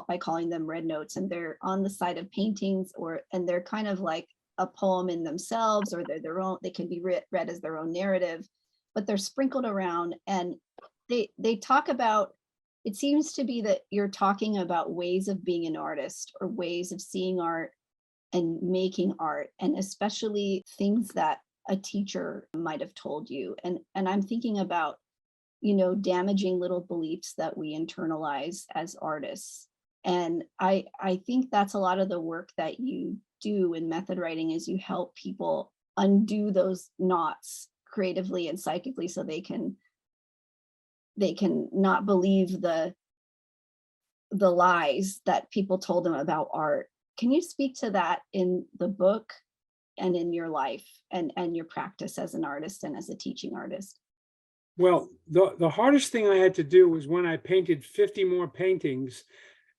by calling them red notes, and they're on the side of paintings, and they're kind of like a poem in themselves, or they're their own, they can be read as their own narrative, but they're sprinkled around. And they talk about, it seems to be that you're talking about ways of being an artist, or ways of seeing art and making art, and especially things that a teacher might have told you. And I'm thinking about, damaging little beliefs that we internalize as artists. And I think that's a lot of the work that you do in method writing, is you help people undo those knots creatively and psychically, so they can not believe the lies that people told them about art. Can you speak to that in the book and in your life, and your practice as an artist and as a teaching artist? Well, the hardest thing I had to do was when I painted 50 more paintings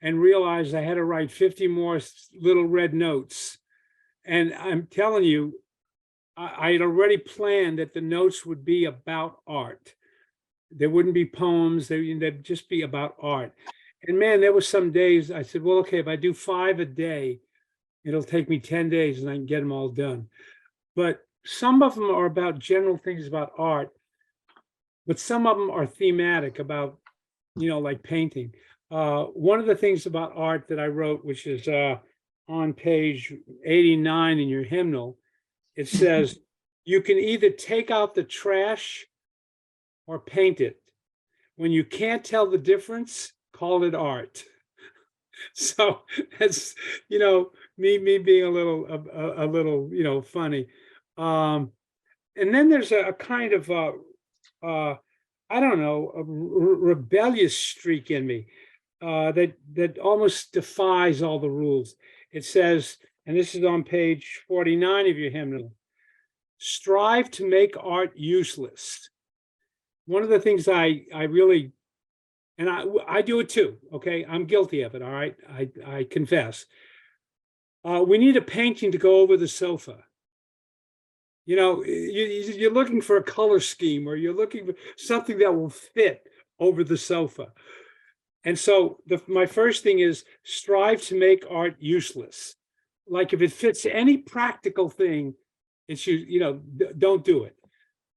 and realized I had to write 50 more little red notes. And I'm telling you, I had already planned that the notes would be about art. There wouldn't be poems, they'd just be about art. And man, there were some days I said, well, okay, if I do 5 a day, it'll take me 10 days and I can get them all done. But some of them are about general things about art, but some of them are thematic about, like painting. One of the things about art that I wrote, which is on page 89 in your hymnal, it says, you can either take out the trash or paint it. When you can't tell the difference, call it art. So that's, me being a little funny. And then there's a kind of I don't know, a rebellious streak in me that almost defies all the rules. It says, and this is on page 49 of your hymnal, strive to make art useless. One of the things I really, and I do it too, okay? I'm guilty of it, all right? I confess. We need a painting to go over the sofa. You're looking for a color scheme, or you're looking for something that will fit over the sofa. And so my first thing is strive to make art useless. Like if it fits any practical thing, it should, don't do it.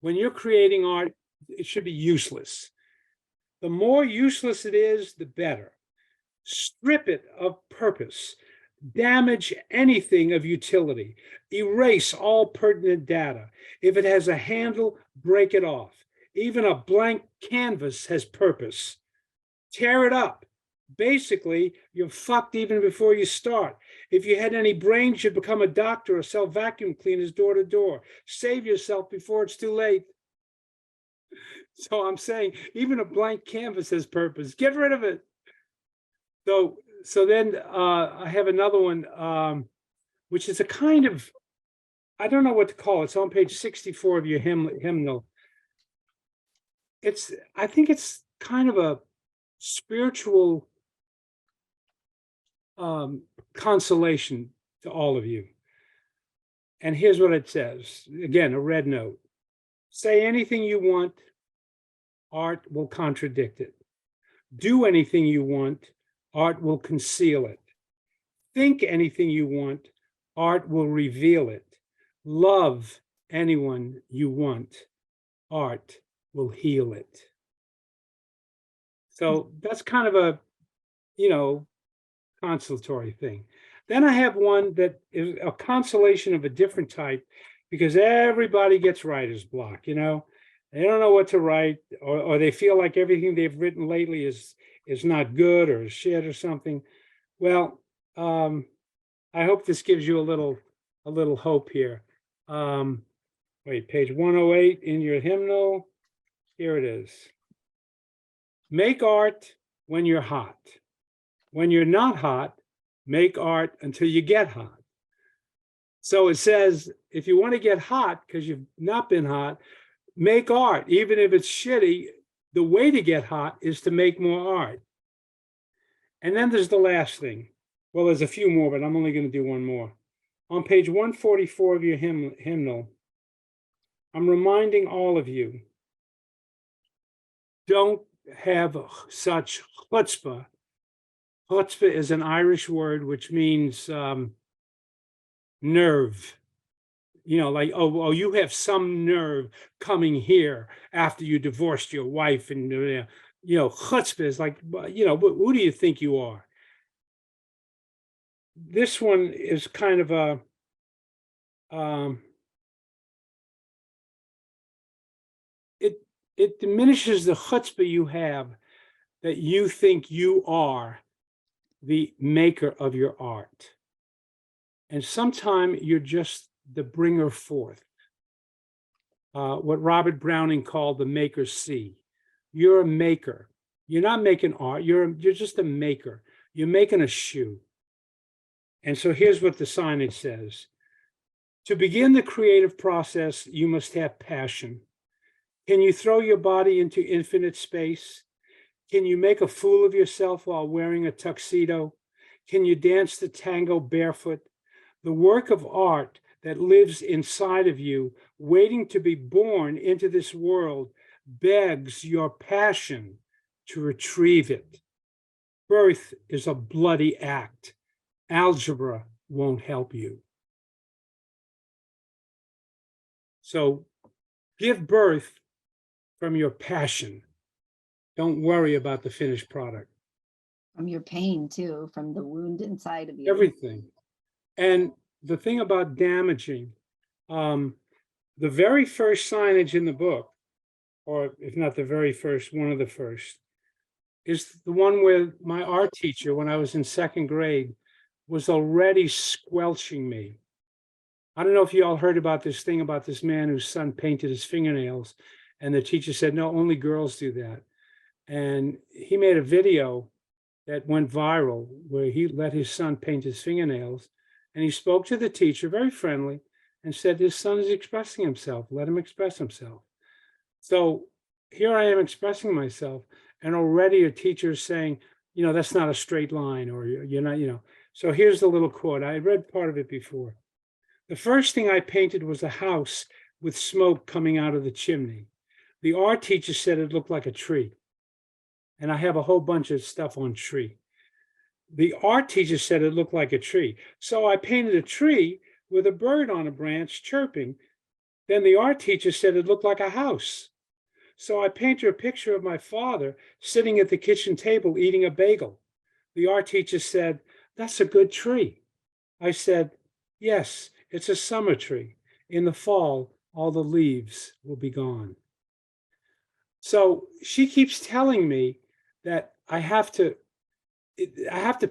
When you're creating art, it should be useless. The more useless it is, the better. Strip it of purpose. Damage anything of utility. Erase all pertinent data. If it has a handle, break it off. Even a blank canvas has purpose. Tear it up. Basically, you're fucked even before you start. If you had any brains, you'd become a doctor or sell vacuum cleaners door to door. Save yourself before it's too late. So I'm saying even a blank canvas has purpose. Get rid of it. So then I have another one, which is a kind of, I don't know what to call it. It's on page 64 of your hymnal. I think it's kind of a spiritual consolation to all of you. And here's what it says. Again, a red note. Say anything you want, art will contradict it. Do anything you want, art will conceal it. Think anything you want, art will reveal it. Love anyone you want, art will heal it. So that's kind of a, consolatory thing. Then I have one that is a consolation of a different type, because everybody gets writer's block, They don't know what to write, or they feel like everything they've written lately is not good or shit or something. Well, I hope this gives you a little hope here. Wait, page 108 in your hymnal. Here it is. Make art when you're hot. When you're not hot, make art until you get hot. So it says, if you want to get hot because you've not been hot, make art, even if it's shitty. The way to get hot is to make more art. And then there's the last thing. Well, there's a few more, but I'm only going to do one more. On page 144 of your hymnal, I'm reminding all of you, don't have such chutzpah Chutzpah is an Irish word which means nerve. You know, like, oh, you have some nerve coming here after you divorced your wife. And, chutzpah is like, who do you think you are? This one is kind of a, it diminishes the chutzpah you have that you think you are the maker of your art. And sometimes you're just the bringer forth. What Robert Browning called the maker's sea. You're a maker. You're not making art. You're just a maker. You're making a shoe. And so here's what the signage says. To begin the creative process, you must have passion. Can you throw your body into infinite space? Can you make a fool of yourself while wearing a tuxedo? Can you dance the tango barefoot? The work of art that lives inside of you, waiting to be born into this world, begs your passion to retrieve it. Birth is a bloody act. Algebra won't help you. So give birth from your passion. Don't worry about the finished product. From your pain too, from the wound inside of you. Everything. And the thing about damaging, the very first signage in the book, or if not the very first, one of the first, is the one where my art teacher, when I was in second grade, was already squelching me. I don't know if you all heard about this thing about this man whose son painted his fingernails, and the teacher said, no, only girls do that. And he made a video that went viral where he let his son paint his fingernails, and he spoke to the teacher, very friendly, and said, his son is expressing himself. Let him express himself. So here I am expressing myself, and already a teacher is saying, that's not a straight line, or you're not, So here's the little quote. I read part of it before. The first thing I painted was a house with smoke coming out of the chimney. The art teacher said it looked like a tree. And I have a whole bunch of stuff on tree. The art teacher said it looked like a tree. So I painted a tree with a bird on a branch chirping. Then the art teacher said it looked like a house. So I painted a picture of my father sitting at the kitchen table eating a bagel. The art teacher said, that's a good tree. I said, yes, it's a summer tree. In the fall, all the leaves will be gone. So she keeps telling me that I have to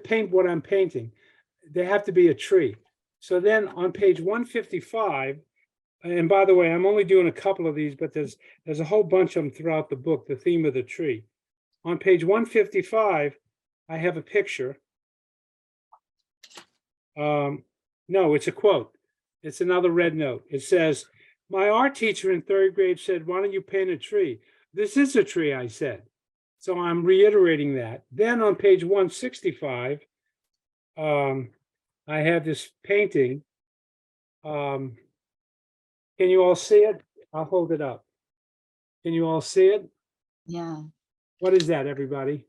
paint what I'm painting. There have to be a tree. So then on page 155, and by the way, I'm only doing a couple of these, but there's a whole bunch of them throughout the book, the theme of the tree. On page 155, I have a picture. No, it's a quote. It's another red note. It says, my art teacher in third grade said, why don't you paint a tree? This is a tree, I said. So I'm reiterating that. Then on page 165, I have this painting. Can you all see it? I'll hold it up. Can you all see it? Yeah. What is that, everybody?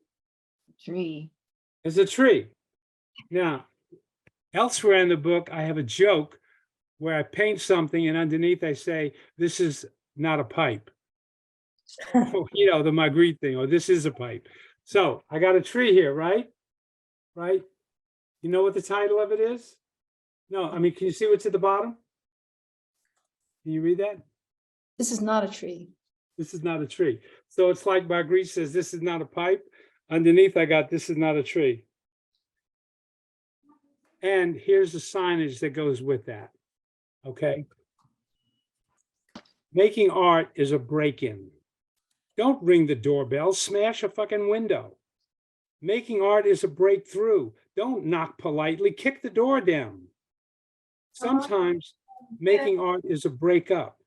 Tree. It's a tree. Now, elsewhere in the book, I have a joke where I paint something and underneath I say, this is not a pipe. The Magritte thing, or this is a pipe. So I got a tree here, right? Right? You know what the title of it is? No, I mean, can you see what's at the bottom? Can you read that? This is not a tree. This is not a tree. So it's like Magritte says, this is not a pipe. Underneath I got, this is not a tree. And here's the signage that goes with that. Okay. Making art is a break-in. Don't ring the doorbell, smash a fucking window. Making art is a breakthrough. Don't knock politely, kick the door down. Sometimes making art is a breakup.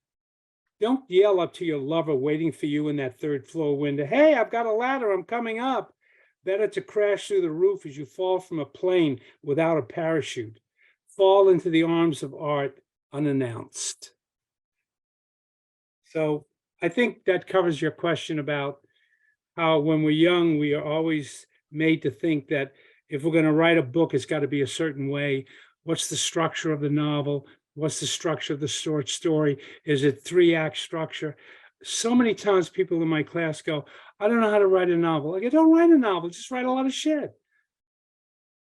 Don't yell up to your lover waiting for you in that third floor window. Hey, I've got a ladder, I'm coming up. Better to crash through the roof as you fall from a plane without a parachute. Fall into the arms of art unannounced. So I think that covers your question about how when we're young, we are always made to think that If we're going to write a book, it's got to be a certain way. What's the structure of the novel? What's the structure of the short story? Is it 3-act structure? So many times people in my class go, I don't know how to write a novel. I go, don't write a novel, just write a lot of shit.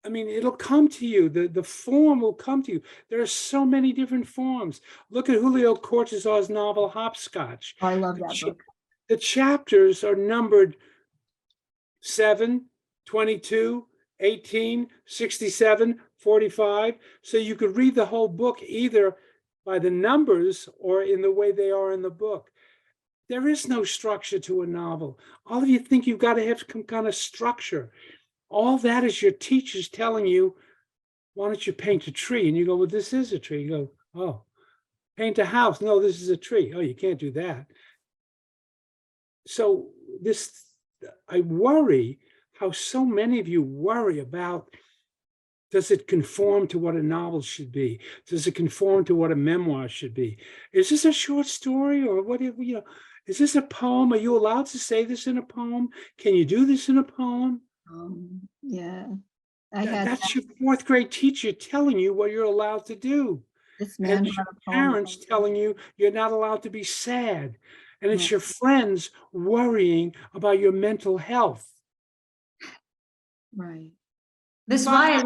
I mean, it'll come to you. The form will come to you. There are so many different forms. Look at Julio Cortázar's novel, Hopscotch. Oh, I love that book. The chapters are numbered 7, 22, 18, 67, 45. So you could read the whole book either by the numbers or in the way they are in the book. There is no structure to a novel. All of you think you've got to have some kind of structure. All that is your teachers telling you, why don't you paint a tree? And you go, well, this is a tree. You go, oh, paint a house. No, this is a tree. Oh, you can't do that. So I worry how so many of you worry about, does it conform to what a novel should be? Does it conform to what a memoir should be? Is this a short story, or what, is this a poem? Are you allowed to say this in a poem? Can you do this in a poem? Yeah, I had That's your 4th grade teacher telling you what you're allowed to do. this man And who your had a poem. parents telling you you're not allowed to be sad. And it's Right. your friends worrying about your mental health. Right. This is But- why